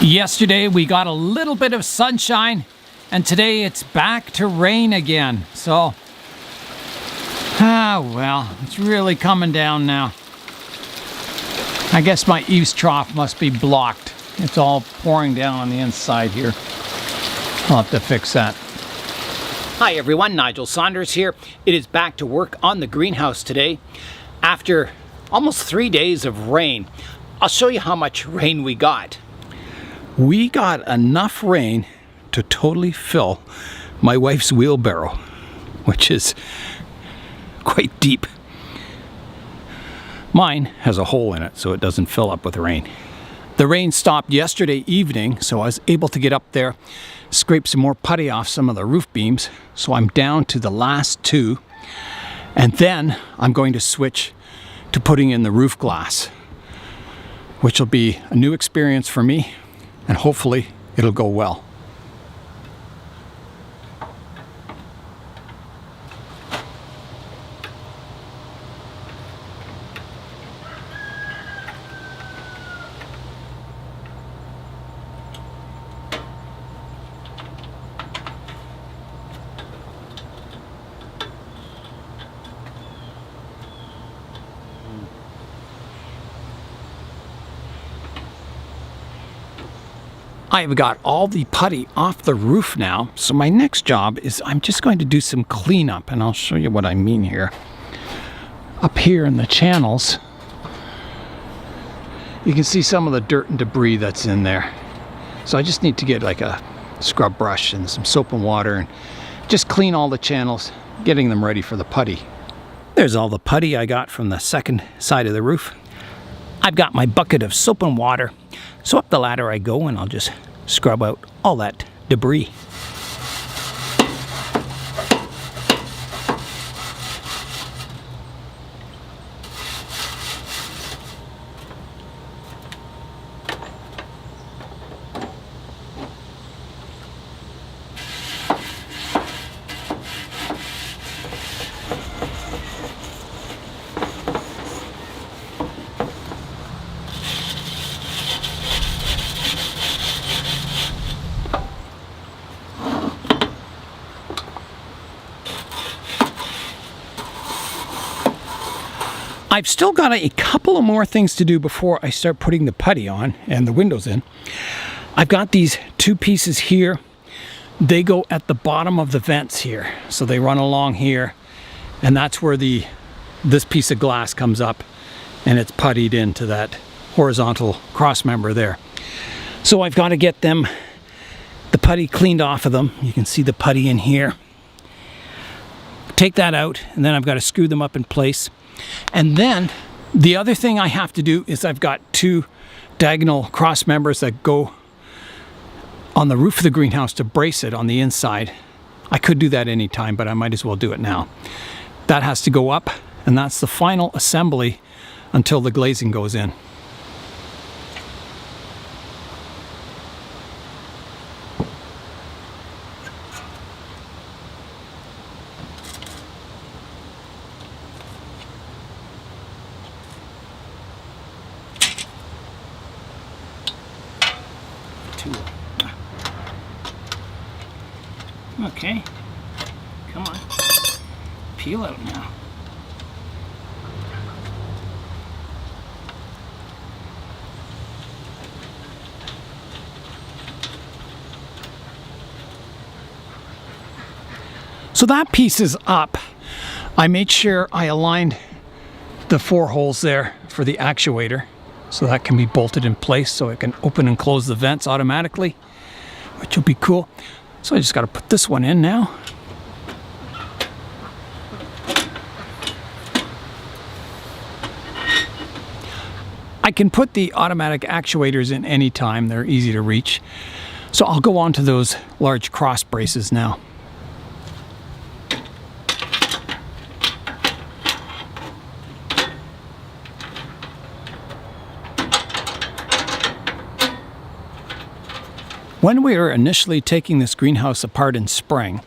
Yesterday we got a little bit of sunshine, and today it's back to rain again. So, well, it's really coming down now. I guess my eaves trough must be blocked. It's all pouring down on the inside here. I'll have to fix that. Hi everyone, Nigel Saunders here. It is back to work on the greenhouse today. After almost 3 days of rain, I'll show you how much rain we got. We got enough rain to totally fill my wife's wheelbarrow, which is quite deep. Mine has a hole in it, so it doesn't fill up with rain. The rain stopped yesterday evening, so I was able to get up there, scrape some more putty off some of the roof beams, so I'm down to the last two, and then I'm going to switch to putting in the roof glass, which will be a new experience for me, and hopefully it'll go well. I've got all the putty off the roof now, so my next job is I'm just going to do some cleanup, and I'll show you what I mean here. Up here in the channels, you can see some of the dirt and debris that's in there. So I just need to get like a scrub brush and some soap and water and just clean all the channels, getting them ready for the putty. There's all the putty I got from the second side of the roof. I've got my bucket of soap and water. So up the ladder I go, and I'll just scrub out all that debris. I've still got a couple of more things to do before I start putting the putty on and the windows in. I've got these two pieces here. They go at the bottom of the vents here. So they run along here, and that's where this piece of glass comes up, and it's puttied into that horizontal cross member there. So I've got to get the putty cleaned off of them. You can see the putty in here. Take that out, and then I've got to screw them up in place. And then the other thing I have to do is I've got two diagonal cross members that go on the roof of the greenhouse to brace it on the inside. I could do that anytime, but I might as well do it now. That has to go up, and that's the final assembly until the glazing goes in. Okay, come on, peel out now. So that piece is up. I made sure I aligned the 4 holes there for the actuator, so that can be bolted in place so it can open and close the vents automatically, which will be cool. So I just got to put this one in now. I can put the automatic actuators in any time. They're easy to reach. So I'll go on to those large cross braces now. When we were initially taking this greenhouse apart in spring,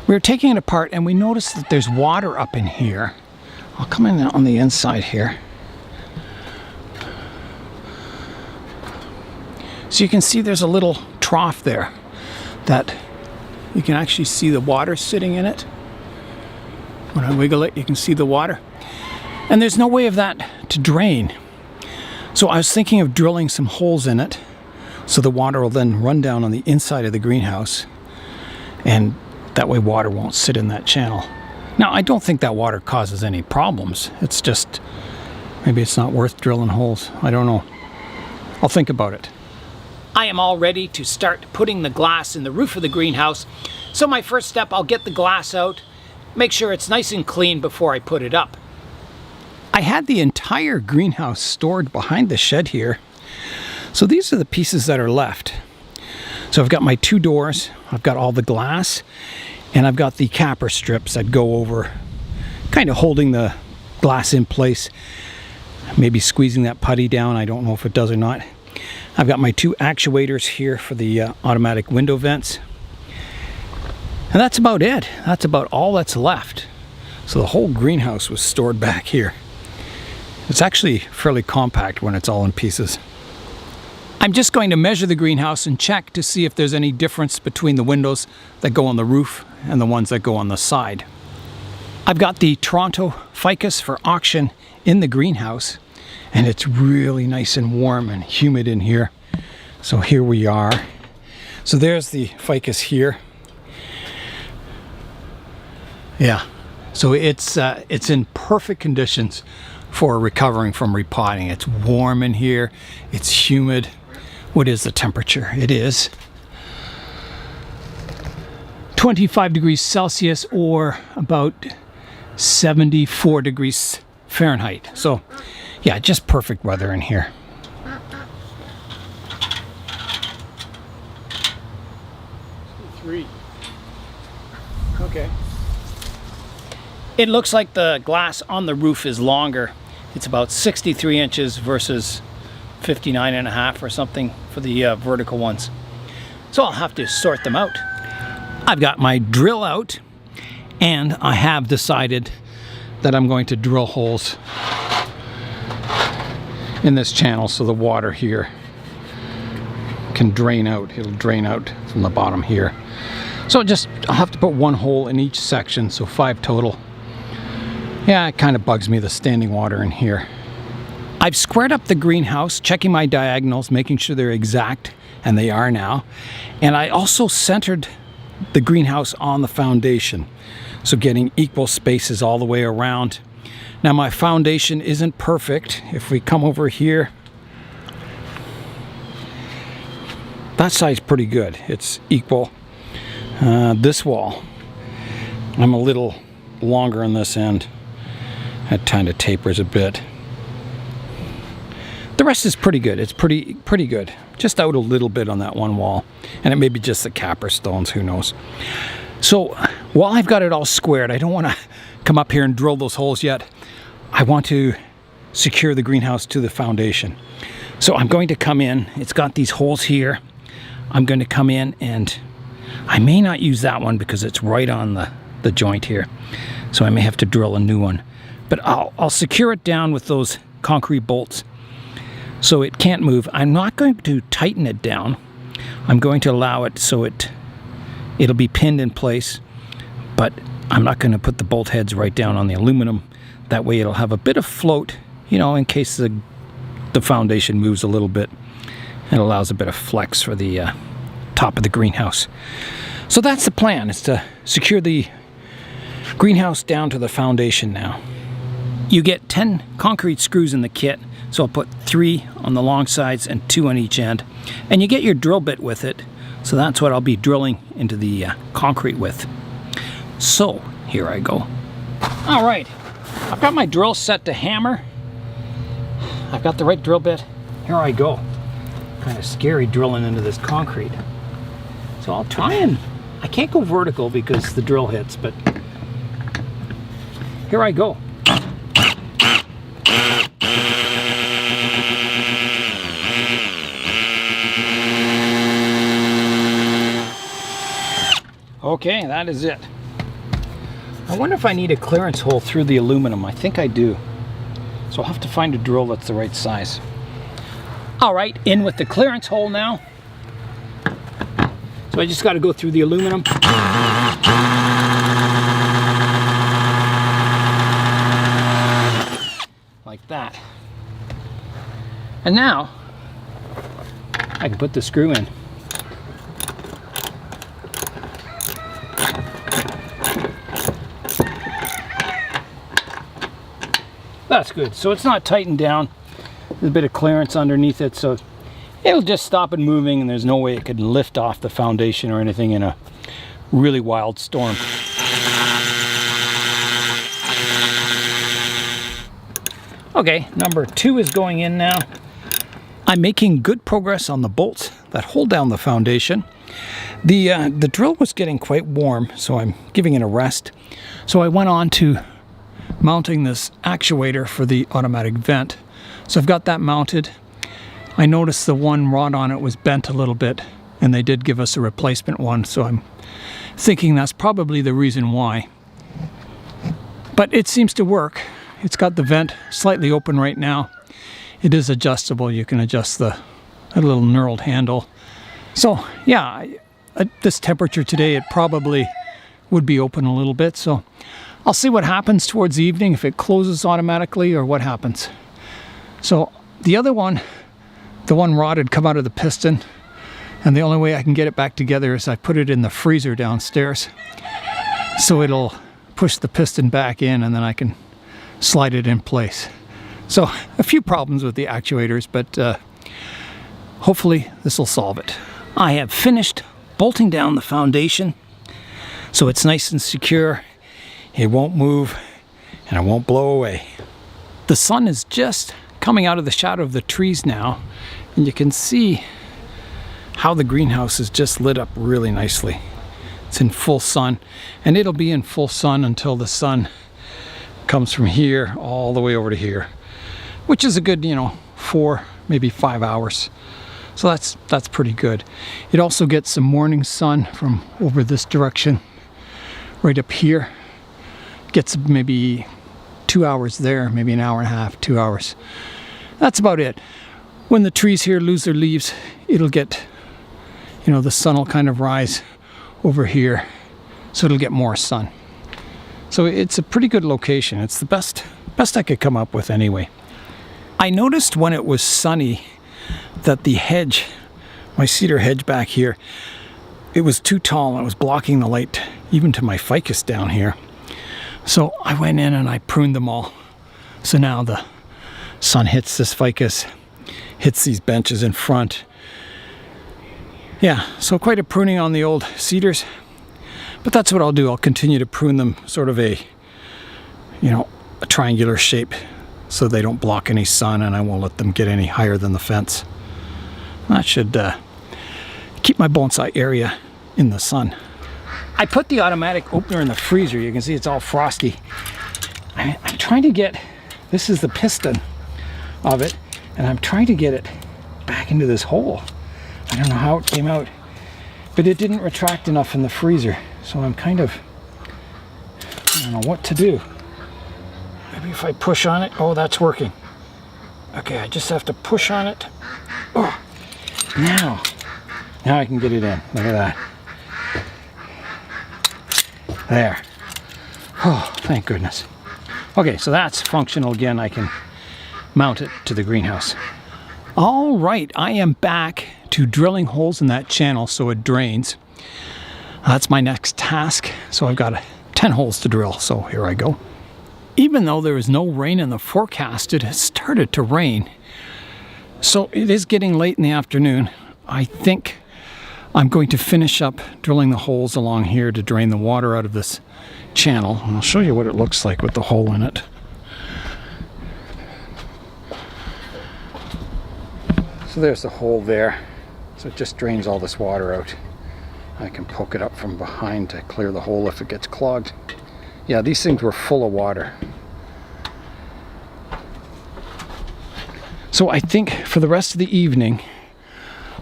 we were taking it apart and we noticed that there's water up in here. I'll come in on the inside here. So you can see there's a little trough there that you can actually see the water sitting in it. When I wiggle it, you can see the water. And there's no way of that to drain. So I was thinking of drilling some holes in it so the water will then run down on the inside of the greenhouse, and that way water won't sit in that channel. Now, I don't think that water causes any problems. It's just, maybe it's not worth drilling holes. I don't know. I'll think about it. I am all ready to start putting the glass in the roof of the greenhouse. So my first step, I'll get the glass out, make sure it's nice and clean before I put it up. I had the entire greenhouse stored behind the shed here. So these are the pieces that are left. So I've got my 2 doors, I've got all the glass, and I've got the capper strips that go over, kind of holding the glass in place, maybe squeezing that putty down. I don't know if it does or not. I've got my 2 actuators here for the automatic window vents. And that's about it. That's about all that's left. So the whole greenhouse was stored back here. It's actually fairly compact when it's all in pieces. I'm just going to measure the greenhouse and check to see if there's any difference between the windows that go on the roof and the ones that go on the side. I've got the Toronto ficus for auction in the greenhouse, and it's really nice and warm and humid in here. So here we are. So there's the ficus here. Yeah, so it's in perfect conditions for recovering from repotting. It's warm in here, it's humid. What is the temperature? It is 25 degrees Celsius or about 74 degrees Fahrenheit. So yeah, just perfect weather in here. Okay. It looks like the glass on the roof is longer. It's about 63 inches versus 59.5 or something for the vertical ones. So I'll have to sort them out. I've got my drill out, and I have decided that I'm going to drill holes in this channel so the water here can drain out. It'll drain out from the bottom here. So I'll have to put 1 hole in each section, so 5 total. Yeah, it kind of bugs me, the standing water in here. I've squared up the greenhouse, checking my diagonals, making sure they're exact, and they are now. And I also centered the greenhouse on the foundation, so getting equal spaces all the way around. Now my foundation isn't perfect. If we come over here, that side's pretty good. It's equal. This wall, I'm a little longer on this end. That kind of tapers a bit. The rest is pretty good. It's pretty good. Just out a little bit on that one wall. And it may be just the capper stones, who knows. So while I've got it all squared, I don't want to come up here and drill those holes yet. I want to secure the greenhouse to the foundation. So I'm going to come in. It's got these holes here. I'm going to come in, and I may not use that one because it's right on the joint here. So I may have to drill a new one. But I'll secure it down with those concrete bolts so it can't move. I'm not going to tighten it down. I'm going to allow it so it'll be pinned in place, but I'm not going to put the bolt heads right down on the aluminum. That way it'll have a bit of float, in case the foundation moves a little bit. It allows a bit of flex for the top of the greenhouse. So that's the plan, is to secure the greenhouse down to the foundation now. You get 10 concrete screws in the kit, so I'll put 3 on the long sides and 2 on each end. And you get your drill bit with it, so that's what I'll be drilling into the concrete with. So, here I go. All right, I've got my drill set to hammer. I've got the right drill bit. Here I go. Kind of scary drilling into this concrete. So I'll try and, I can't go vertical because the drill hits, but here I go. Okay, that is it. I wonder if I need a clearance hole through the aluminum. I think I do. So I'll have to find a drill that's the right size. All right, in with the clearance hole now. So I just got to go through the aluminum. Like that. And now I can put the screw in. That's good. So it's not tightened down. There's a bit of clearance underneath it, so it'll just stop it moving, and there's no way it could lift off the foundation or anything in a really wild storm. Okay, number 2 is going in now. I'm making good progress on the bolts that hold down the foundation. The drill was getting quite warm, so I'm giving it a rest. So I went on to mounting this actuator for the automatic vent. So I've got that mounted. I noticed the one rod on it was bent a little bit, and they did give us a replacement one, so I'm thinking that's probably the reason why. But it seems to work. It's got the vent slightly open right now. It is adjustable. You can adjust the little knurled handle. So yeah, at this temperature today, it probably would be open a little bit. So I'll see what happens towards the evening, if it closes automatically or what happens. So the other one, the one rod had come out of the piston, and the only way I can get it back together is I put it in the freezer downstairs. So it'll push the piston back in, and then I can slide it in place. So a few problems with the actuators, but hopefully this will solve it. I have finished bolting down the foundation, so it's nice and secure. It won't move, and it won't blow away. The sun is just coming out of the shadow of the trees now, and you can see how the greenhouse is just lit up really nicely. It's in full sun, and it'll be in full sun until the sun comes from here all the way over to here, which is a good, 4, maybe 5 hours. So that's pretty good. It also gets some morning sun from over this direction, right up here. Gets maybe 2 hours there, maybe an hour and a half, 2 hours. That's about it. When the trees here lose their leaves, it'll get, the sun will kind of rise over here, so it'll get more sun. So it's a pretty good location. It's the best I could come up with anyway. I noticed when it was sunny that the hedge, my cedar hedge back here, it was too tall and it was blocking the light even to my ficus down here. So I went in and I pruned them all. So now the sun hits this ficus, hits these benches in front. Yeah, so quite a pruning on the old cedars. But that's what I'll do. I'll continue to prune them sort of a triangular shape so they don't block any sun, and I won't let them get any higher than the fence. That should keep my bonsai area in the sun. I put the automatic opener in the freezer. You can see it's all frosty. I'm trying to get, this is the piston of it, and I'm trying to get it back into this hole. I don't know how it came out, but it didn't retract enough in the freezer. So I'm kind of, I don't know what to do. Maybe if I push on it, oh, that's working. Okay, I just have to push on it. Oh, now I can get it in. Look at that. There. Oh, thank goodness. Okay, so that's functional again. I can mount it to the greenhouse. All right, I am back to drilling holes in that channel so it drains. That's my next task. So I've got 10 holes to drill, so here I go. Even though there is no rain in the forecast, it has started to rain. So it is getting late in the afternoon. I think I'm going to finish up drilling the holes along here to drain the water out of this channel. And I'll show you what it looks like with the hole in it. So there's the hole there. So it just drains all this water out. I can poke it up from behind to clear the hole if it gets clogged. Yeah, these things were full of water. So I think for the rest of the evening,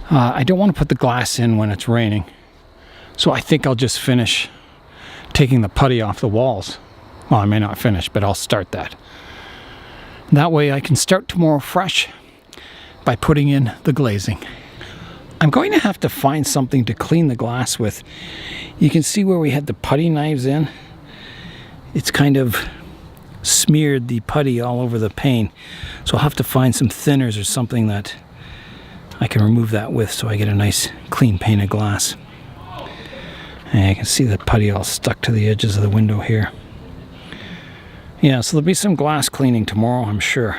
I don't want to put the glass in when it's raining. So I think I'll just finish taking the putty off the walls. Well, I may not finish, but I'll start that. That way I can start tomorrow fresh. by putting in the glazing. I'm going to have to find something to clean the glass with. You can see where we had the putty knives in. It's kind of smeared the putty all over the pane. So I'll have to find some thinners or something that I can remove that with so I get a nice clean pane of glass. And you can see the putty all stuck to the edges of the window here. Yeah, so there'll be some glass cleaning tomorrow, I'm sure.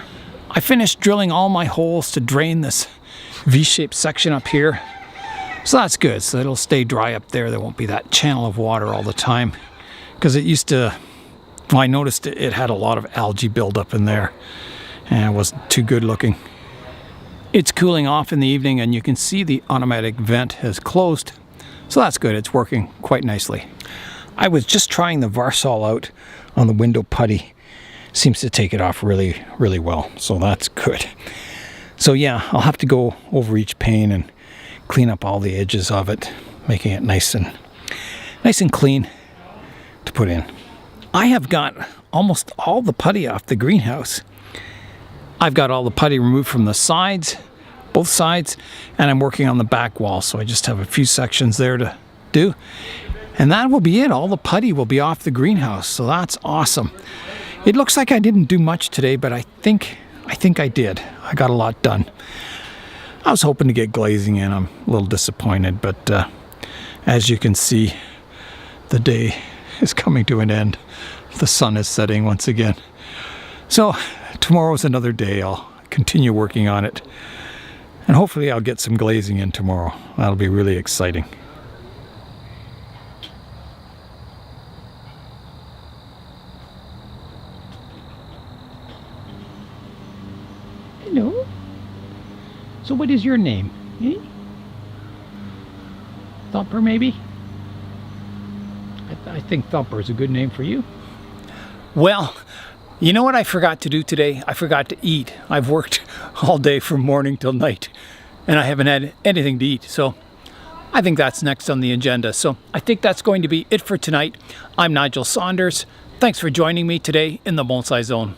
I finished drilling all my holes to drain this V-shaped section up here. So that's good, so it'll stay dry up there. There won't be that channel of water all the time. Because it used to, well, I noticed it had a lot of algae buildup in there. And it wasn't too good looking. It's cooling off in the evening and you can see the automatic vent has closed. So that's good, it's working quite nicely. I was just trying the Varsol out on the window putty. Seems to take it off really, really well. So that's good. So yeah, I'll have to go over each pane and clean up all the edges of it, making it nice and clean to put in. I have got almost all the putty off the greenhouse. I've got all the putty removed from the sides, both sides, and I'm working on the back wall, so I just have a few sections there to do. And that will be it. All the putty will be off the greenhouse, so that's awesome. It looks like I didn't do much today, but I think I did. I got a lot done. I was hoping to get glazing in. I'm a little disappointed, but as you can see, the day is coming to an end. The sun is setting once again. So tomorrow's another day. I'll continue working on it. And hopefully I'll get some glazing in tomorrow. That'll be really exciting. Hello. So what is your name? Eh? Thumper, maybe? I think Thumper is a good name for you. Well, you know what I forgot to do today? I forgot to eat. I've worked all day from morning till night, and I haven't had anything to eat. So I think that's next on the agenda. So I think that's going to be it for tonight. I'm Nigel Saunders. Thanks for joining me today in the Bonsai Zone.